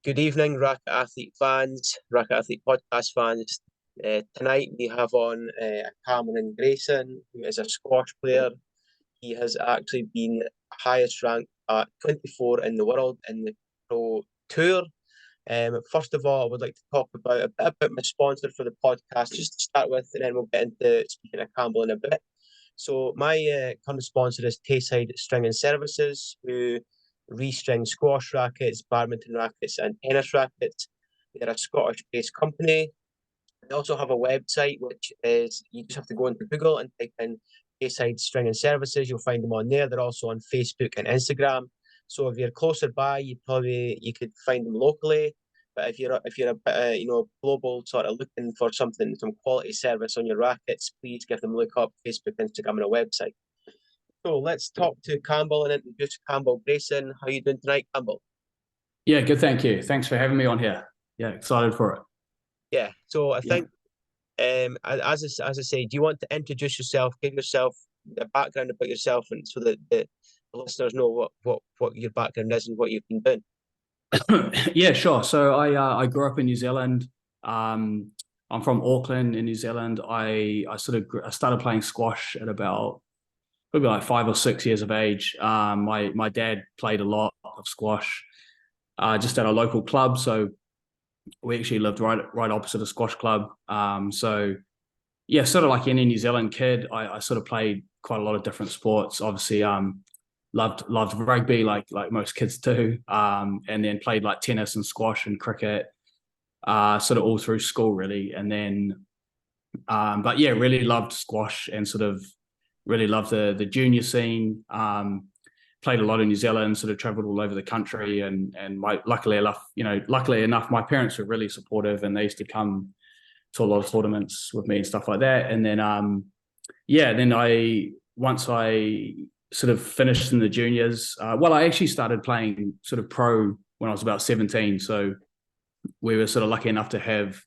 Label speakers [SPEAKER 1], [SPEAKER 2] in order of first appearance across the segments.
[SPEAKER 1] Good evening, Racket Athlete fans, Racket Athlete podcast fans. Tonight we have on Cameron Grayson, who is a squash player. He has actually been highest ranked at 24 in the world in the Pro Tour. First of all, I would like to talk about a bit about my sponsor for the podcast, just to start with, and then we'll get into speaking of Campbell in a bit. So my current sponsor is Tayside String and Services, who restring squash rackets, badminton rackets, and tennis rackets. They're a Scottish-based company. They also have a website, which is you just have to go into Google and type in Tayside String and Services. You'll find them on there. They're also on Facebook and Instagram. So if you're closer by, you could find them locally. But if you're a bit global, sort of looking for some quality service on your rackets, please give them a look up Facebook, Instagram, and a website. So let's talk to Campbell and introduce Campbell Grayson. How are you doing tonight, Campbell?
[SPEAKER 2] Yeah, good. Thank you. Thanks for having me on here. Yeah, excited for it.
[SPEAKER 1] Yeah. So I think, as I say, do you want to introduce yourself, give yourself a background about yourself, and so that the listeners know what your background is and what you've been doing?
[SPEAKER 2] Yeah, sure. So I grew up in New Zealand. I'm from Auckland in New Zealand. I started playing squash at about probably like 5 or 6 years of age. My dad played a lot of squash just at a local club. So we actually lived right opposite a squash club. So yeah, sort of like any New Zealand kid, I sort of played quite a lot of different sports. Obviously, loved rugby like most kids do, and then played like tennis and squash and cricket, sort of all through school really. And then, but yeah, really loved squash and sort of really loved the junior scene. Played a lot in New Zealand, sort of traveled all over the country, and luckily enough, my parents were really supportive, and they used to come to a lot of tournaments with me and stuff like that. And then, once I sort of finished in the juniors, I actually started playing sort of pro when I was about 17. So we were sort of lucky enough to have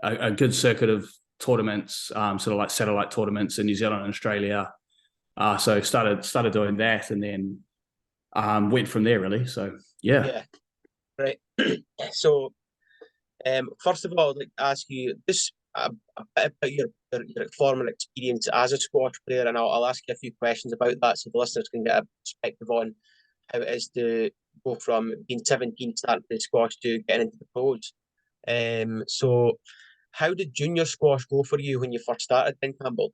[SPEAKER 2] a good circuit of tournaments, sort of like satellite tournaments in New Zealand and Australia. So started doing that, and then went from there really. So yeah.
[SPEAKER 1] Right. So first of all, I'd like to ask you this a bit about your former experience as a squash player, and I'll ask you a few questions about that so the listeners can get a perspective on how it is to go from being 17 starting playing squash to getting into the pros. So how did junior squash go for you when you first started then, Campbell?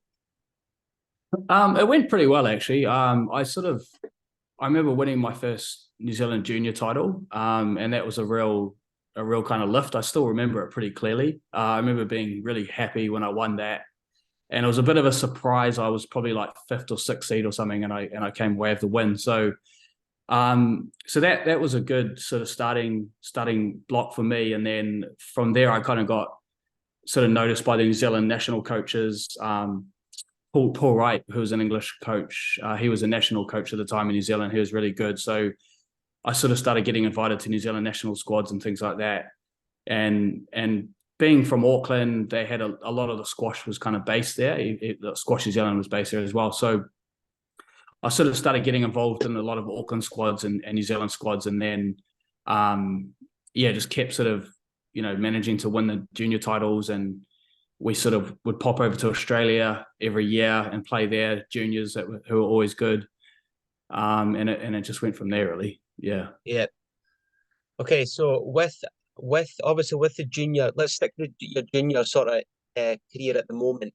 [SPEAKER 2] It went pretty well actually. I remember winning my first New Zealand junior title, and that was a real kind of lift. I still remember it pretty clearly. I remember being really happy when I won that, and it was a bit of a surprise. I was probably like fifth or sixth seed or something, and I came away with the win. So, so that was a good sort of starting block for me, and then from there I kind of got sort of noticed by the New Zealand national coaches. Paul Wright, who was an English coach, he was a national coach at the time in New Zealand. He was really good. So I sort of started getting invited to New Zealand national squads and things like that. And being from Auckland, they had a lot of the squash was kind of based there. The Squash New Zealand was based there as well. So I sort of started getting involved in a lot of Auckland squads and New Zealand squads. And then, just kept sort of, managing to win the junior titles, and we sort of would pop over to Australia every year and play their juniors who were always good. And it just went from there really. Yeah.
[SPEAKER 1] Yeah. Okay, so with obviously with the junior, let's stick with your junior sort of career at the moment.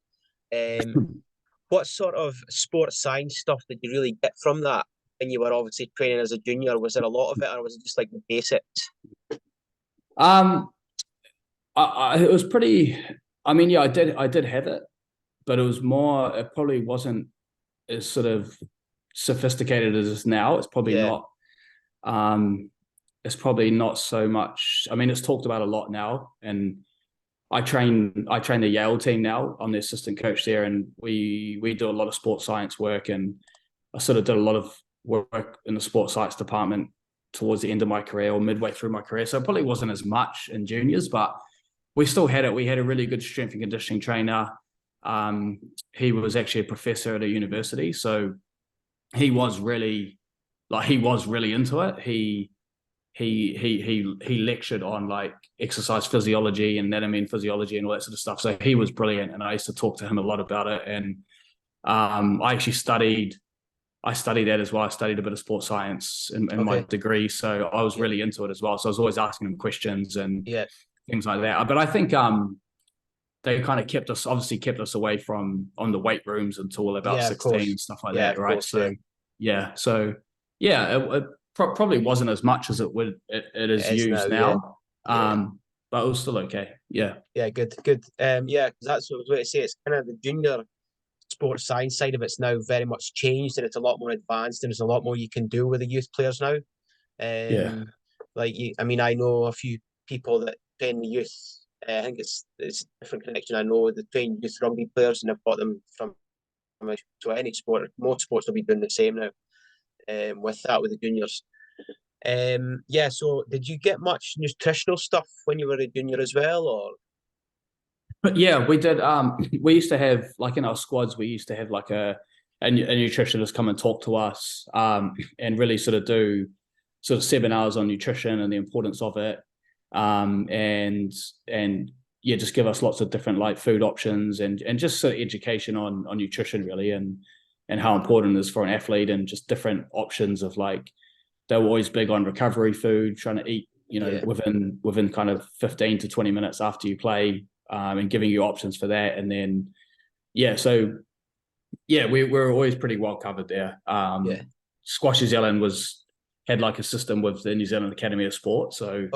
[SPEAKER 1] What sort of sports science stuff did you really get from that when you were obviously training as a junior? Was there a lot of it, or was it just like the basics?
[SPEAKER 2] It was pretty. I mean, yeah, I did have it, but it was more. It probably wasn't as sort of sophisticated as it's now. It's probably not. It's probably not so much. I mean, it's talked about a lot now, and I train the Yale team now. I'm the assistant coach there, and we do a lot of sports science work, and I sort of did a lot of work in the sports science department towards the end of my career or midway through my career. So it probably wasn't as much in juniors, but we still had it. We had a really good strength and conditioning trainer. He was actually a professor at a university, so he was really into it. he lectured on like exercise physiology and anatomy and physiology and all that sort of stuff. So he was brilliant, and I used to talk to him a lot about it. And I actually studied that as well. I studied a bit of sports science in my degree, so I was really into it as well. So I was always asking him questions and things like that. But I think they kind of kept us away from on the weight rooms until about 16 and stuff like that, right? It probably wasn't as much as it is used now. But it was still okay. Yeah,
[SPEAKER 1] good. That's what I was going to say. It's kind of the junior sports science side of it's now very much changed, and it's a lot more advanced, and there's a lot more you can do with the youth players now. I know a few people that train the youth. I think it's a different connection. I know they train youth rugby players, and they've got them from to any sport. Most sports will be doing the same now. With the juniors. So did you get much nutritional stuff when you were a junior as well, or?
[SPEAKER 2] But yeah, we did. We used to have, like, in our squads, we used to have like a nutritionist come and talk to us, and really sort of do sort of seminars on nutrition and the importance of it, and just give us lots of different like food options and just sort of education on nutrition really, and how important it is for an athlete, and just different options of like, they were always big on recovery food, trying to eat, within kind of 15 to 20 minutes after you play, and giving you options for that. And then, we're always pretty well covered there. Squash New Zealand had like a system with the New Zealand Academy of Sport. So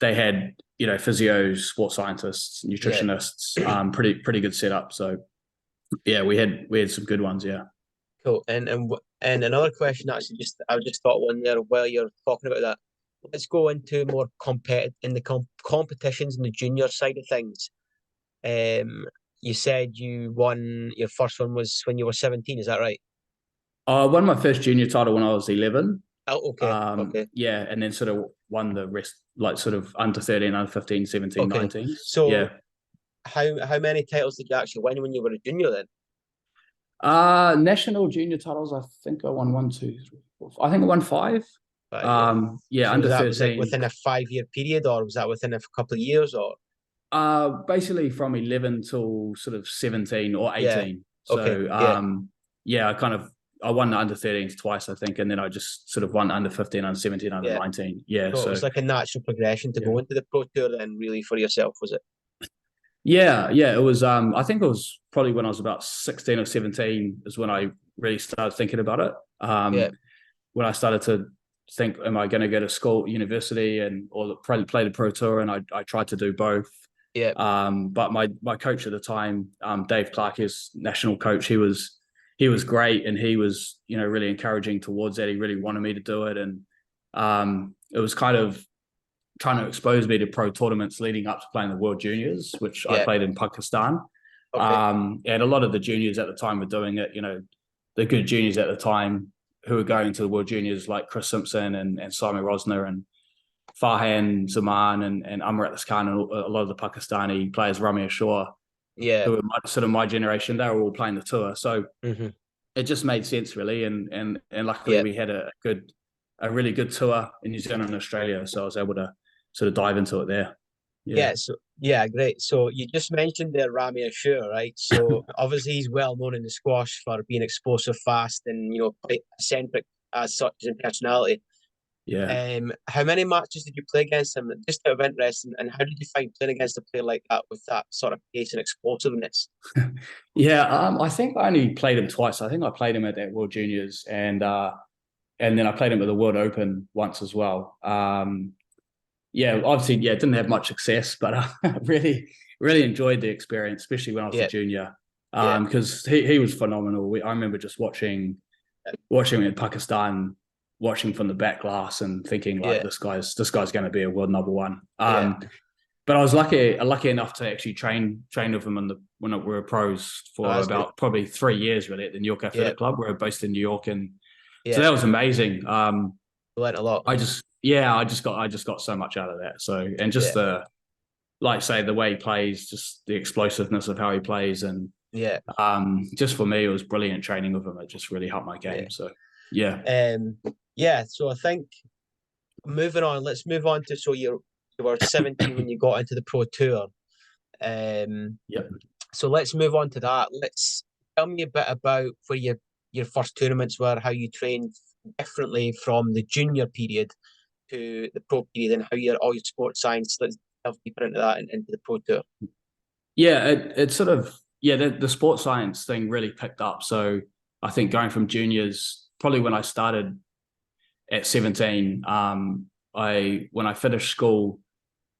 [SPEAKER 2] they had, physios, sports scientists, nutritionists, pretty good setup. So yeah, we had some good ones. Yeah.
[SPEAKER 1] Cool. And another question, actually, I just thought one there while you're talking about that. Let's go into more competitions in the junior side of things. You said you won, your first one was when you were 17, is that right?
[SPEAKER 2] I won my first junior title when I was 11.
[SPEAKER 1] Oh, okay.
[SPEAKER 2] Yeah, and then sort of won the rest, like sort of under 13, under 15, 17, 19.
[SPEAKER 1] So
[SPEAKER 2] yeah.
[SPEAKER 1] How many titles did you actually win when you were a junior then?
[SPEAKER 2] National junior titles, I think I won 1, 2, 3, 4, 5. I think I won 5. So under 13.
[SPEAKER 1] Was that within a 5-year period, or was that within a couple of years, or?
[SPEAKER 2] Basically from 11 till sort of 17 or 18. I won the under 13s twice, I think, and then I just sort of won under 15, under 17, under 19. Yeah,
[SPEAKER 1] so it was like a natural progression to go into the pro tour, then, really, for yourself, was it?
[SPEAKER 2] Yeah, it was. I think it was probably when I was about 16 or 17 is when I really started thinking about it. When I started to think, am I going to go to school, university, or play the pro tour? And I tried to do both.
[SPEAKER 1] Yeah.
[SPEAKER 2] But my coach at the time, Dave Clark, his national coach, he was great, and he was, really encouraging towards that. He really wanted me to do it, and it was kind of trying to expose me to pro tournaments leading up to playing the World Juniors, which I played in Pakistan. And a lot of the juniors at the time were doing it. The good juniors at the time who were going to the World Juniors, like Chris Simpson and Simon Rosner and Farhan Zaman and Amrit Khan, and a lot of the Pakistani players, Rami Ashur, who were sort of my generation, they were all playing the tour. So it just made sense, really. And luckily we had a really good tour in New Zealand and Australia. So I was able to sort of dive into it there.
[SPEAKER 1] Great. So you just mentioned there Rami Ashur, right? So obviously he's well known in the squash for being explosive, fast, and quite eccentric as such in personality.
[SPEAKER 2] Yeah.
[SPEAKER 1] How many matches did you play against him? Just out of interest, and how did you find playing against a player like that with that sort of pace and explosiveness?
[SPEAKER 2] I think I only played him twice. I think I played him at that World Juniors, and then I played him at the World Open once as well. Obviously, didn't have much success, but I really, really enjoyed the experience, especially when I was a junior, because he was phenomenal. I remember just watching him in Pakistan, watching from the back glass and thinking like, this guy's going to be a world number one. But I was lucky enough to actually train with him when we were pros for about probably 3 years really at the New York Athletic Club. We're based in New York, and so that was amazing.
[SPEAKER 1] Learned a lot.
[SPEAKER 2] I just got so much out of that. So, and just the way he plays, just the explosiveness of how he plays, and just for me, it was brilliant training with him. It just really helped my game. So,
[SPEAKER 1] So I think moving on, let's move on to, so you were 17 when you got into the Pro Tour.
[SPEAKER 2] Yep.
[SPEAKER 1] So let's move on to that. Let's tell me a bit about where your first tournaments were, how you trained differently from the junior period to the pro period, and how all your sports science. Let's delve deeper into that and into the Pro Tour.
[SPEAKER 2] Yeah, it sort of, yeah, the sports science thing really picked up. So I think going from juniors, probably when I started at 17, when I finished school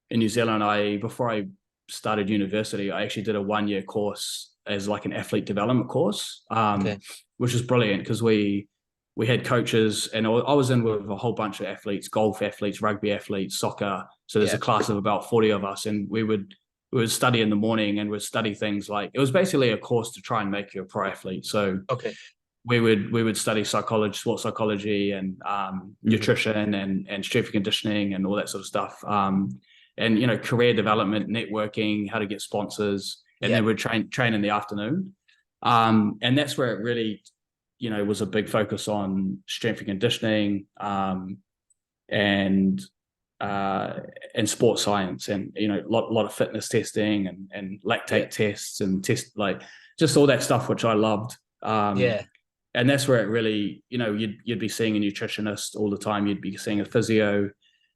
[SPEAKER 2] in New Zealand, before I started university, I actually did a 1 year course as like an athlete development course,
[SPEAKER 1] Okay.
[SPEAKER 2] which was brilliant because we had coaches, and I was in with a whole bunch of athletes, golf athletes, rugby athletes, soccer. So there's
[SPEAKER 1] Yeah.
[SPEAKER 2] a class of about 40 of us, and we would study in the morning, and we'd study things like, it was basically a course to try and make you a pro athlete. So
[SPEAKER 1] Okay.
[SPEAKER 2] we would study psychology, sports psychology, and nutrition and strength and conditioning and all that sort of stuff. And career development, networking, how to get sponsors, and
[SPEAKER 1] Yeah.
[SPEAKER 2] then we'd train in the afternoon. And that's where it really, was a big focus on strength and conditioning, and sports science, and lot of fitness testing and lactate tests and like just all that stuff, which I loved.
[SPEAKER 1] Yeah.
[SPEAKER 2] And that's where it really, you'd be seeing a nutritionist all the time. You'd be seeing a physio.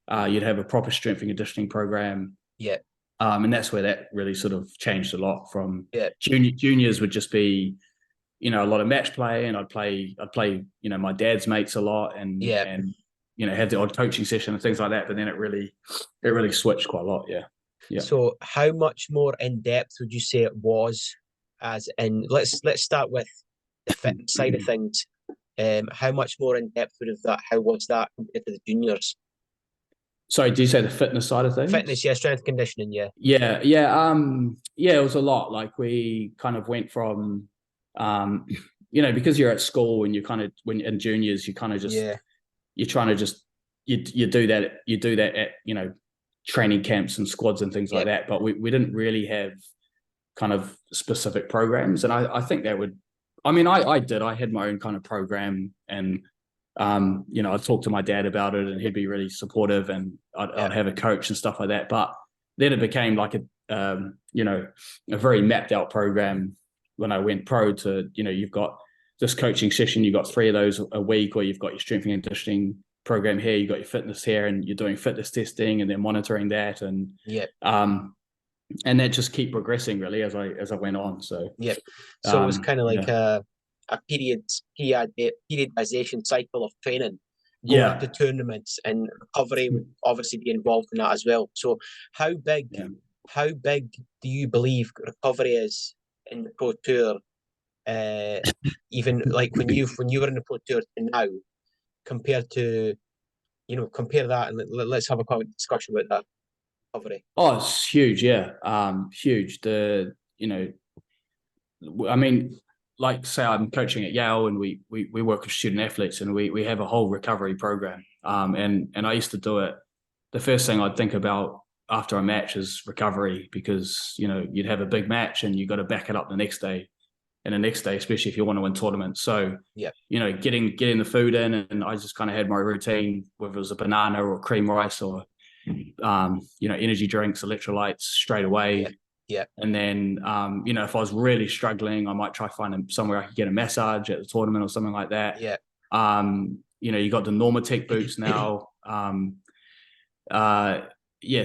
[SPEAKER 2] You'd have a proper strength and conditioning program.
[SPEAKER 1] Yeah.
[SPEAKER 2] And that's where that really sort of changed a lot from
[SPEAKER 1] Yeah.
[SPEAKER 2] juniors would just be, a lot of match play, and I'd play, my dad's mates a lot, and
[SPEAKER 1] Yeah.
[SPEAKER 2] have the odd coaching session and things like that. But then it really switched quite a lot. Yeah. Yeah.
[SPEAKER 1] So how much more in depth would you say it was? As in, let's start with the fitness side of things. How much more in depth how was that compared to the juniors?
[SPEAKER 2] Sorry, do you say the fitness side of things?
[SPEAKER 1] Fitness, yeah, strength conditioning, yeah.
[SPEAKER 2] Yeah. It was a lot. Like we kind of went from, because you're at school and you kind of, when in juniors, you kind of just, you're trying to just, you do that at, training camps and squads and things like that. But we didn't really have kind of specific programs. And I think that would, I had my own kind of program, and, I'd talk to my dad about it, and he'd be really supportive, and I'd have a coach and stuff like that. But then it became like a very mapped out program when I went pro to, you've got this coaching session, you've got 3 of those a week, or you've got your strength and conditioning program here, you've got your fitness here, and you're doing fitness testing and then monitoring that. And that just keep progressing really as I went on. So
[SPEAKER 1] so it was kind of like a periodization cycle of training, going to tournaments, and recovery would obviously be involved in that as well. So how big do you believe recovery is in the Pro Tour? Even like when you were in the Pro Tour to now, compared to, compare that, and let's have a quick discussion about that recovery.
[SPEAKER 2] Oh, it's huge. Yeah. Huge. Like say I'm coaching at Yale, and we work with student athletes, and we have a whole recovery program. And I used to do it. The first thing I'd think about after a match is recovery, because, you'd have a big match and you got to back it up the next day, and the next day, especially if you want to win tournaments. So, getting the food in, and I just kind of had my routine, whether it was a banana or cream rice or, energy drinks, electrolytes straight away.
[SPEAKER 1] Yeah.
[SPEAKER 2] And then, if I was really struggling, I might try finding somewhere I could get a massage at the tournament or something like that.
[SPEAKER 1] Yeah.
[SPEAKER 2] You got the Normatec boots now.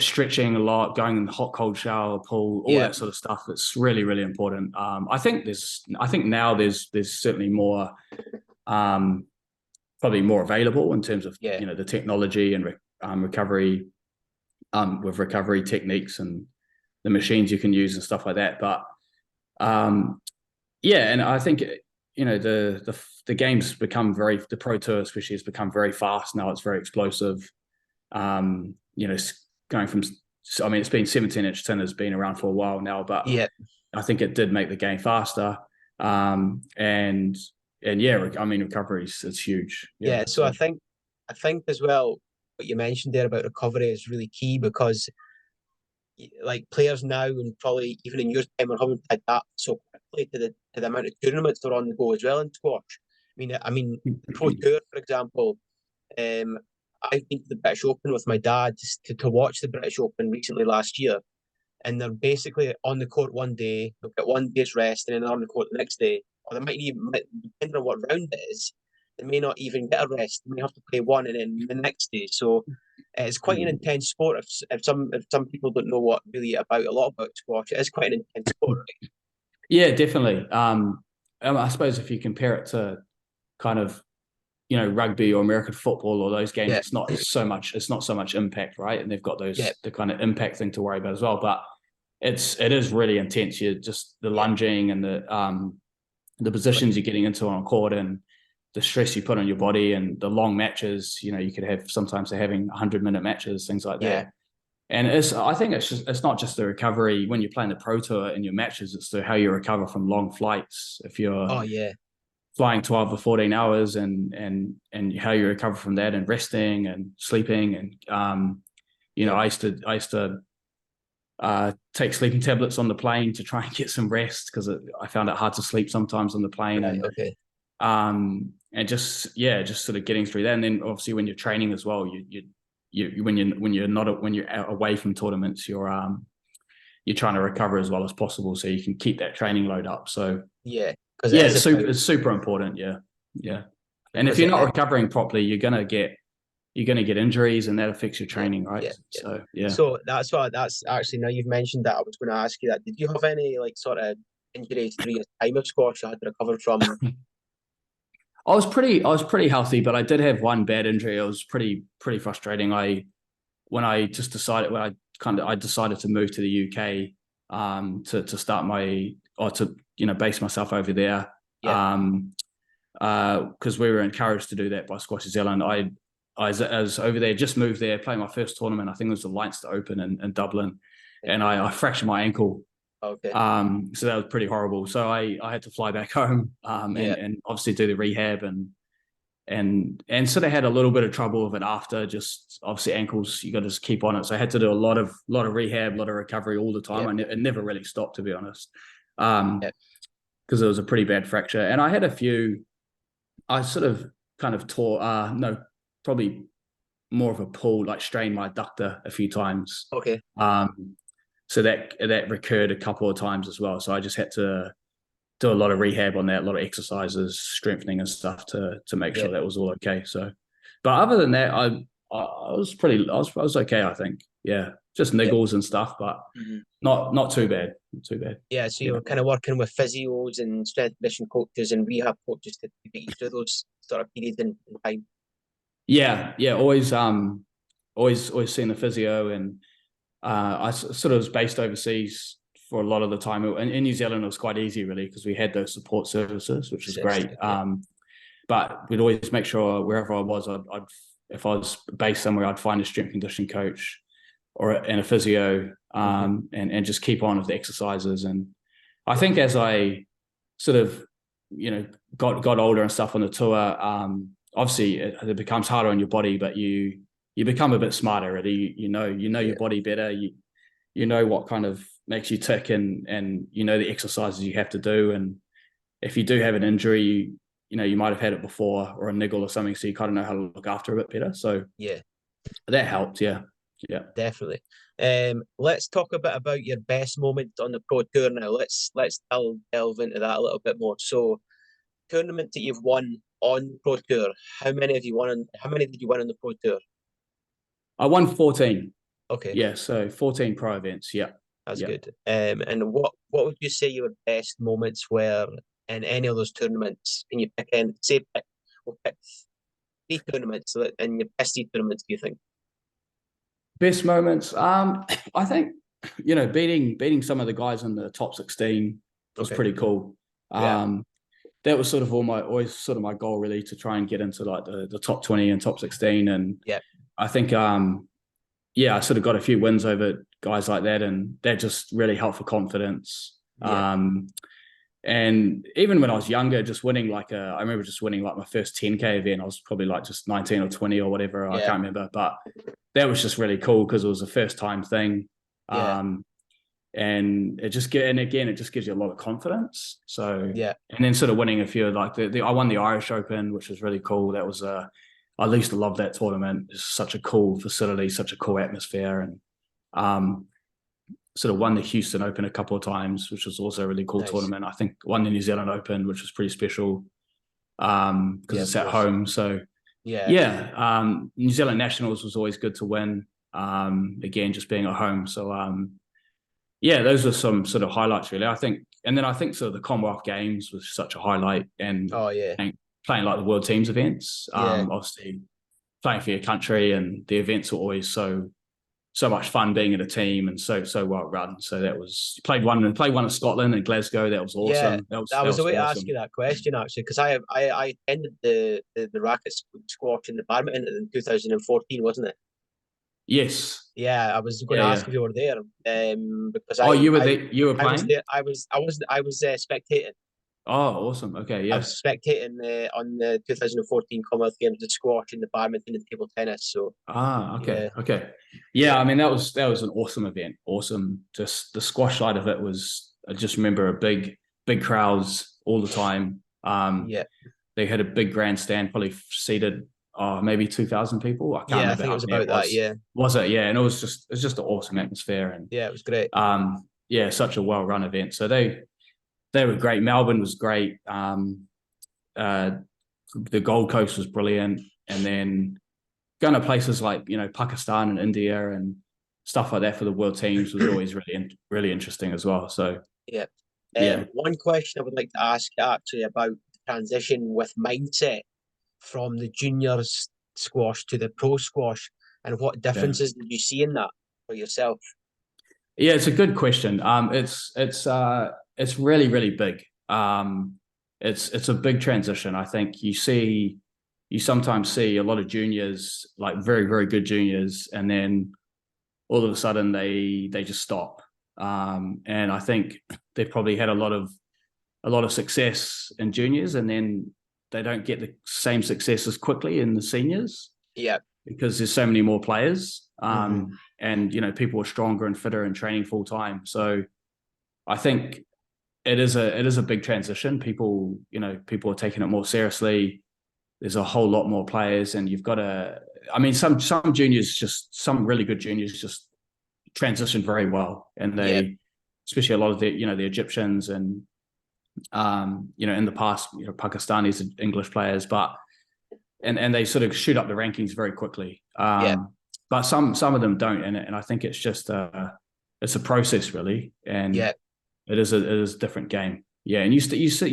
[SPEAKER 2] Stretching a lot, going in the hot, cold shower, pool, all that sort of stuff. It's really, really important. I think now there's certainly more, probably more available in terms of, the technology and recovery, with recovery techniques and the machines you can use and stuff like that. But and I think, the game's become the Pro Tour especially has become very fast now. It's very explosive. Going from, it's been 17-inch tin has been around for a while now, but I think it did make the game faster. Recovery is huge.
[SPEAKER 1] So I think as well, what you mentioned there about recovery is really key, because like players now, and probably even in your time, are having to adapt so quickly to the amount of tournaments that are on the go as well in squash. I mean, the Pro Tour, for example, I've been to the British Open with my dad to watch the British Open recently last year, and they're basically on the court one day, they'll get one day's rest, and then they're on the court the next day, or they might even, depending on what round it is, they may not even get a rest. They may have to play one and then the next day. So it's quite an intense sport. If some people don't know what really about a lot about squash, it is quite an intense sport. Right?
[SPEAKER 2] Yeah, definitely. I suppose if you compare it to kind of, rugby or American football or those games, it's not so much impact, right? And they've got the kind of impact thing to worry about as well. But it is really intense. You just the lunging and the positions you're getting into on a court and the stress you put on your body and the long matches. You could have sometimes they're having 100-minute matches, things like that. And I think it's not just the recovery when you're playing the pro tour in your matches, it's how you recover from long flights. If you're flying 12 or 14 hours and how you recover from that and resting and sleeping. And I used to take sleeping tablets on the plane to try and get some rest because I found it hard to sleep sometimes on the plane. And just sort of getting through that. And then obviously when you're training as well, when you're away from tournaments, you're trying to recover as well as possible so you can keep that training load up. So it's super important. Yeah. And if you're not recovering properly, you're gonna get injuries, and that affects your training, right?
[SPEAKER 1] So that's actually, now you've mentioned that, I was going to ask you that. Did you have any like sort of injuries through your time of squash you had to recover from?
[SPEAKER 2] I was pretty healthy, but I did have one bad injury. It was pretty frustrating. I decided to move to the UK to start base myself over there. Because we were encouraged to do that by Squash New Zealand. I was over there, just moved there, playing my first tournament. I think it was the Leinster Open in Dublin, and I fractured my ankle.
[SPEAKER 1] Okay.
[SPEAKER 2] So that was pretty horrible. So I had to fly back home and obviously do the rehab and sort of had a little bit of trouble with it after. Just obviously ankles, you got to just keep on it. So I had to do a lot of rehab, a lot of recovery all the time. It never really stopped, to be honest, because it was a pretty bad fracture. And I had a few. I sort of kind of tore. Probably more of a pull, like strained my adductor a few times.
[SPEAKER 1] Okay.
[SPEAKER 2] So that recurred a couple of times as well. So I just had to do a lot of rehab on that, a lot of exercises, strengthening and stuff to make sure that was all okay. So, but other than that, I was okay, I think. Yeah, just niggles and stuff, but not too bad. Not too bad.
[SPEAKER 1] Yeah, so you were kind of working with physios and strength conditioning coaches and rehab coaches to get you through those sort of periods in time.
[SPEAKER 2] Yeah, always seeing the physio, and I sort of was based overseas for a lot of the time. In New Zealand, it was quite easy, really, because we had those support services, which was great. But we'd always make sure wherever I was, if I was based somewhere, I'd find a strength conditioning coach and a physio, and just keep on with the exercises. And I think as I sort of, got older and stuff on the tour, obviously it becomes harder on your body, but you become a bit smarter, really. You know your body better. You know what kind of makes you tick, and the exercises you have to do. And if you do have an injury, you might have had it before, or a niggle or something, so you kind of know how to look after it a bit better. So that helped. Yeah,
[SPEAKER 1] definitely. Let's talk a bit about your best moment on the pro tour now. Let's delve into that a little bit more. So, tournament that you've won on the pro tour, how many did you win on the pro tour?
[SPEAKER 2] I won 14.
[SPEAKER 1] Okay.
[SPEAKER 2] Yeah, so 14 pro events. Yeah,
[SPEAKER 1] that's good. And what would you say your best moments were in any of those tournaments? Can you pick we'll pick 3 tournaments in your best 3 tournaments, do you think?
[SPEAKER 2] Best moments. I think beating some of the guys in the top 16 was pretty cool. That was sort of always sort of my goal, really, to try and get into like the top 20 and top 16. And I think I sort of got a few wins over guys like that, and that just really helped for confidence. And even when I was younger, just winning I remember just winning like my first 10K event. I was probably like just 19 or 20 or whatever. I can't remember, but that was just really cool because it was a first time thing. And it just gives you a lot of confidence. So and then sort of winning a few, like I won the Irish Open, which was really cool. That was I used to love that tournament. It's such a cool facility, such a cool atmosphere, and sort of won the Houston Open a couple of times, which was also a really cool tournament. I think won the New Zealand Open, which was pretty special because it's at home. So New Zealand Nationals was always good to win. Again, just being at home. So those are some sort of highlights really. I think sort of the Commonwealth Games was such a highlight, and playing like the World Teams events. Obviously playing for your country, and the events were always so much fun being in a team and so well run. So that was played one in Scotland and Glasgow. That was awesome.
[SPEAKER 1] Yeah, that was the way to ask you that question actually, because I ended the racket squash in the badminton in 2014, wasn't it?
[SPEAKER 2] Yes.
[SPEAKER 1] Yeah, I was going to ask if you were there. Because
[SPEAKER 2] you were there. You were playing.
[SPEAKER 1] I was there. I was spectating.
[SPEAKER 2] Oh, awesome. Okay, yeah.
[SPEAKER 1] I was spectating on the 2014 Commonwealth Games, the squash and the badminton and table tennis. So
[SPEAKER 2] okay. Yeah, I mean that was an awesome event. Awesome. Just the squash side of it was. I just remember big crowds all the time. They had a big grandstand, probably seated maybe 2,000 people. I can't remember.
[SPEAKER 1] I think it was about that. Yeah.
[SPEAKER 2] Was it? Yeah, and it was just an awesome atmosphere, and
[SPEAKER 1] it was great.
[SPEAKER 2] Such a well run event. So they were great. Melbourne was great. The Gold Coast was brilliant, and then going to places like Pakistan and India and stuff like that for the World Teams was always really interesting as well. So
[SPEAKER 1] one question I would like to ask actually about the transition with mindset from the juniors squash to the pro squash, and what differences did you see in that for yourself?
[SPEAKER 2] Yeah, it's a good question. It's really big. It's a big transition. I think you sometimes see a lot of juniors, like very, very good juniors, and then all of a sudden they just stop. And I think they've probably had a lot of success in juniors, and then they don't get the same success as quickly in the seniors.
[SPEAKER 1] Yeah.
[SPEAKER 2] Because there's so many more players. And people are stronger and fitter and training full time. So I think it is a big transition. People are taking it more seriously. There's a whole lot more players, and you've got to. I mean, some some really good juniors just transition very well, and they, especially a lot of the Egyptians and in the past Pakistanis and English players, but and they sort of shoot up the rankings very quickly. But some of them don't, and I think it's just it's a process really, and it is a different game. Yeah, and you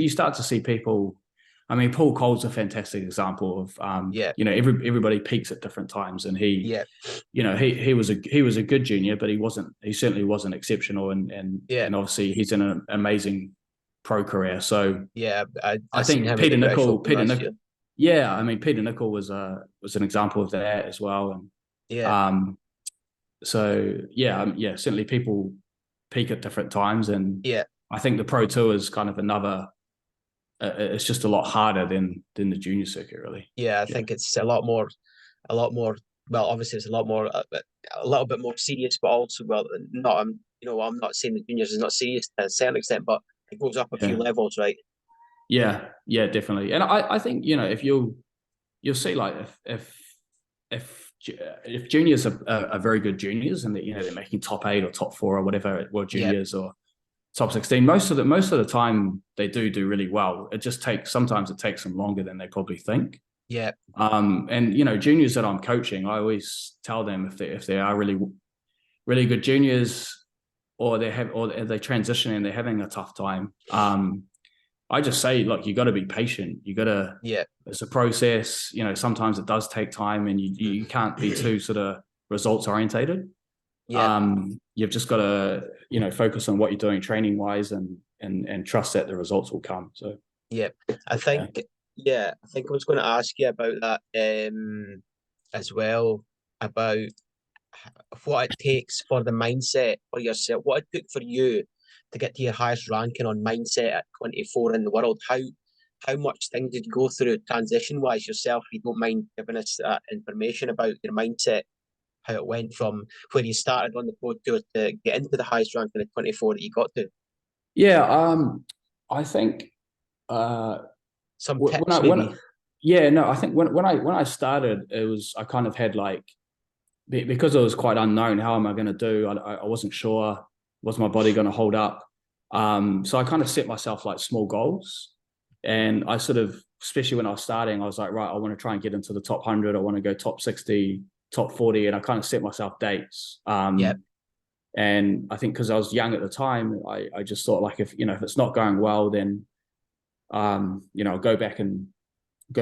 [SPEAKER 2] start to see people. I mean, Paul Cole's a fantastic example of everybody peaks at different times, and he was a good junior, but he certainly wasn't exceptional, and obviously he's in an amazing pro career. So I think Peter Nicol. Yeah, I mean Peter Nicol was an example of that as well, and certainly people peak at different times, and I think the Pro Tour is kind of another. It's just a lot harder than the junior circuit, really.
[SPEAKER 1] Yeah, I think it's a lot more. Well, obviously, it's a little bit more serious, but also, well, not. I'm not saying the juniors is not serious to a certain extent, but it goes up a few levels, right?
[SPEAKER 2] Yeah, definitely. And I think if you'll see, like if juniors are very good juniors, and they're making top 8 or top 4 or whatever at World Juniors or top 16, most of the time they do really well. It just sometimes it takes them longer than they probably think.
[SPEAKER 1] Yeah.
[SPEAKER 2] And juniors that I'm coaching, I always tell them if they are really really good juniors, or they transition and they're having a tough time, I just say, look, you got to be patient. You got to, it's a process. Sometimes it does take time, and you can't be too sort of results orientated. You've just got to, focus on what you're doing training wise, and trust that the results will come. So,
[SPEAKER 1] I think I was going to ask you about that as well, about what it takes for the mindset for yourself, what it took for you to get to your highest ranking on mindset at 24 in the world. How much things did you go through transition wise yourself? If you don't mind giving us that information about your mindset, how it went from where you started on the Pro Tour to get into the highest ranking at 24 that you got to.
[SPEAKER 2] Yeah, I think
[SPEAKER 1] some tips maybe.
[SPEAKER 2] Yeah, no, I think when I started, I kind of had like, because it was quite unknown, how am I going to do? I wasn't sure, was my body going to hold up? So I kind of set myself like small goals, and I sort of, especially when I was starting, I was like, right, I want to try and get into the top 100. I want to go top 60, top 40, and I kind of set myself dates.
[SPEAKER 1] Yep.
[SPEAKER 2] And I think because I was young at the time, I just thought like, if it's not going well, then go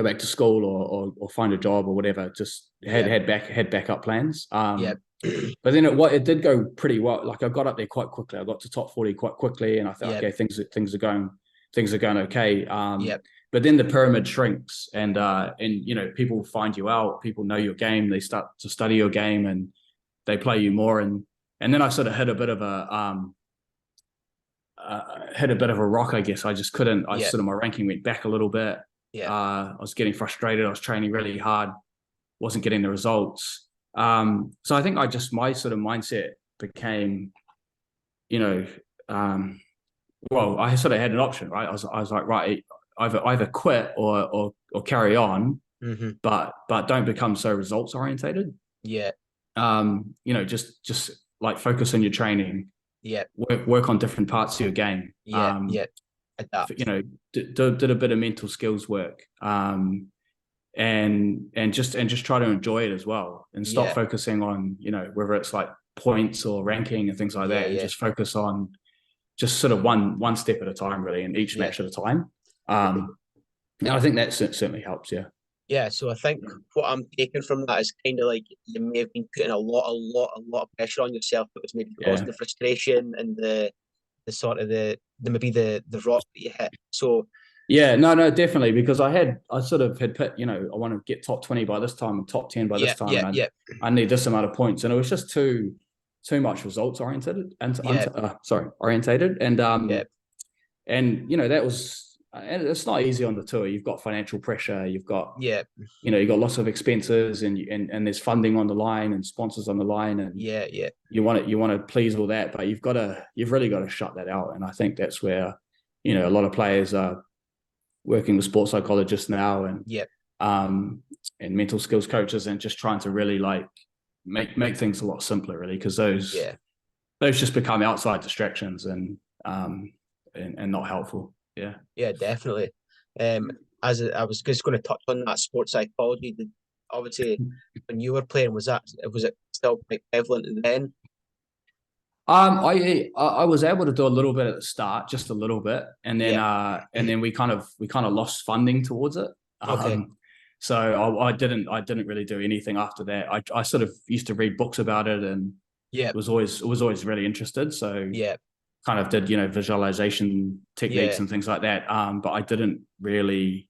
[SPEAKER 2] back to school, or find a job or whatever. Just had backup plans.
[SPEAKER 1] Yep.
[SPEAKER 2] But then it did go pretty well. Like I got up there quite quickly. I got to top 40 quite quickly, and I thought,
[SPEAKER 1] Yep.
[SPEAKER 2] okay, things are going okay.
[SPEAKER 1] Yep.
[SPEAKER 2] But then the pyramid shrinks, and people find you out. People know your game. They start to study your game, and they play you more. And then I sort of hit a bit of a rock, I guess. I just couldn't.
[SPEAKER 1] Yep.
[SPEAKER 2] My ranking went back a little bit.
[SPEAKER 1] Yep.
[SPEAKER 2] I was getting frustrated. I was training really hard, wasn't getting the results. So I think my sort of mindset became, well, I sort of had an option, right? I was like, right, either quit or carry on,
[SPEAKER 1] Mm-hmm.
[SPEAKER 2] but don't become so results orientated.
[SPEAKER 1] Yeah.
[SPEAKER 2] Just like focus on your training.
[SPEAKER 1] Yeah.
[SPEAKER 2] Work on different parts of your game.
[SPEAKER 1] Yeah. Yeah. Adapt.
[SPEAKER 2] Did a bit of mental skills work. And just try to enjoy it as well, and stop focusing on whether it's like points or ranking and things like that, and just focus on just sort of one step at a time, really, and each match at a time. And I think that certainly helps.
[SPEAKER 1] Yeah, so I think what I'm taking from that is kind of like you may have been putting a lot of pressure on yourself that was maybe causing the frustration and the sort of the maybe the rock that you hit. So
[SPEAKER 2] yeah, no, definitely, because I sort of had put, I want to get top 20 by this time and top 10 by this time, and I need this amount of points, and it was just too much results oriented and orientated, and that was. And it's not easy on the tour. You've got financial pressure. You've got you've got lots of expenses, and there's funding on the line and sponsors on the line, and you want to please all that, but you've really got to shut that out. And I think that's where a lot of players are working with sports psychologists now, and mental skills coaches, and just trying to really like make things a lot simpler, really, because those just become outside distractions and not helpful.
[SPEAKER 1] Yeah, definitely. As I was just going to touch on that sports psychology, obviously when you were playing, was it still quite prevalent then?
[SPEAKER 2] I was able to do a little bit at the start, just a little bit, and then we kind of lost funding towards it. So I didn't really do anything after that. I sort of used to read books about it, and was always really interested. So kind of did visualization techniques and things like that. But I didn't really.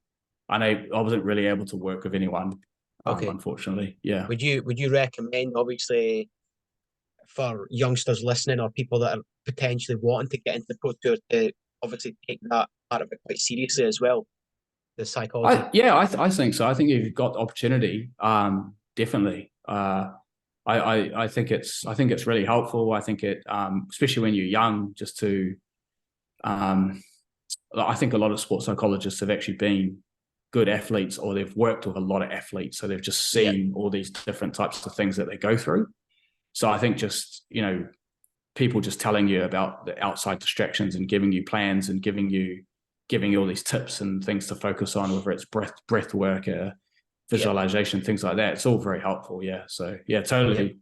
[SPEAKER 2] I wasn't really able to work with anyone. Unfortunately. Yeah.
[SPEAKER 1] Would you recommend, obviously, for youngsters listening or people that are potentially wanting to get into the pro tour, to obviously take that part of it quite seriously as well, the psychology?
[SPEAKER 2] I think so. I think if you've got the opportunity, definitely. I think it's really helpful. I think it, especially when you're young, just to. I think a lot of sports psychologists have actually been good athletes, or they've worked with a lot of athletes, so they've just seen all these different types of things that they go through. So I think just people just telling you about the outside distractions and giving you plans and giving you all these tips and things to focus on, whether it's breath work, visualization, things like that. It's all very helpful. So totally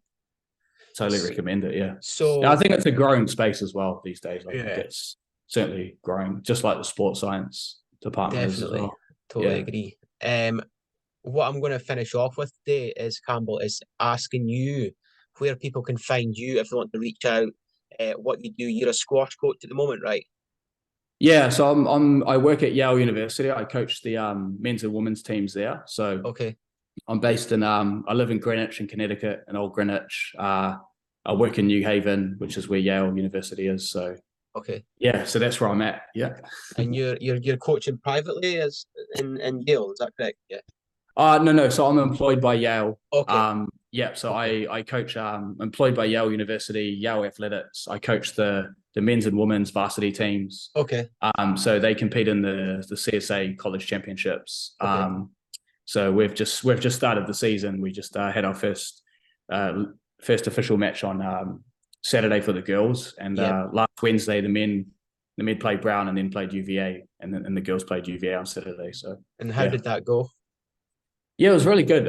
[SPEAKER 2] recommend it. So I think it's a growing space as well these days. I think it's certainly growing, just like the sports science department.
[SPEAKER 1] Definitely,
[SPEAKER 2] as well.
[SPEAKER 1] Totally agree. What I'm going to finish off with today is, Campbell, is asking you where people can find you if they want to reach out, what you do. You're a squash coach at the moment, right?
[SPEAKER 2] Yeah, so I work at Yale University. I coach the men's and women's teams there. So I'm based in I live in Greenwich in Connecticut, in Old Greenwich. I work in New Haven, which is where Yale University is. So so that's where I'm at. Yeah.
[SPEAKER 1] And you're coaching privately as in Yale, is that correct? Yeah.
[SPEAKER 2] No. So I'm employed by Yale. So I coach employed by Yale University, Yale Athletics. I coach the men's and women's varsity teams. So they compete in the CSA college championships. So we've just started the season. We just had our first official match on Saturday for the girls, and last Wednesday the men played Brown and then played UVA, and the girls played UVA on Saturday. So
[SPEAKER 1] And how did that go?
[SPEAKER 2] Yeah, it was really good.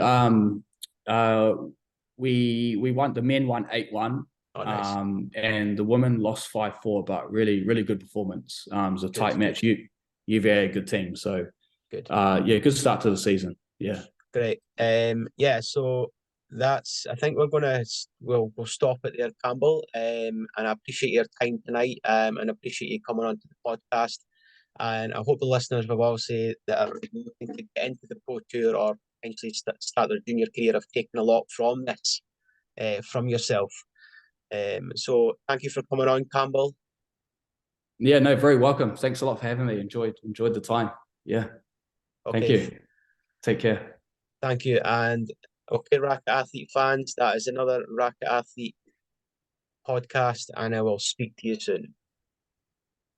[SPEAKER 2] We won. The men won 8-1.
[SPEAKER 1] Oh, nice.
[SPEAKER 2] And the women lost 5-4, but really, really good performance. It was a tight match. UVA, good team. So
[SPEAKER 1] good.
[SPEAKER 2] Good start to the season. Yeah.
[SPEAKER 1] Great. So I think we'll stop it there, Campbell. And I appreciate your time tonight. And appreciate you coming on to the podcast. And I hope the listeners will all say that are looking to get into the Pro Tour or potentially start their junior career have taken a lot from this, from yourself. So thank you for coming on, Campbell.
[SPEAKER 2] Yeah, no, very welcome. Thanks a lot for having me. Enjoyed the time. Yeah. Okay. Thank you. Take care.
[SPEAKER 1] Thank you. And okay, Racket Athlete fans, that is another Racket Athlete podcast, and I will speak to you soon.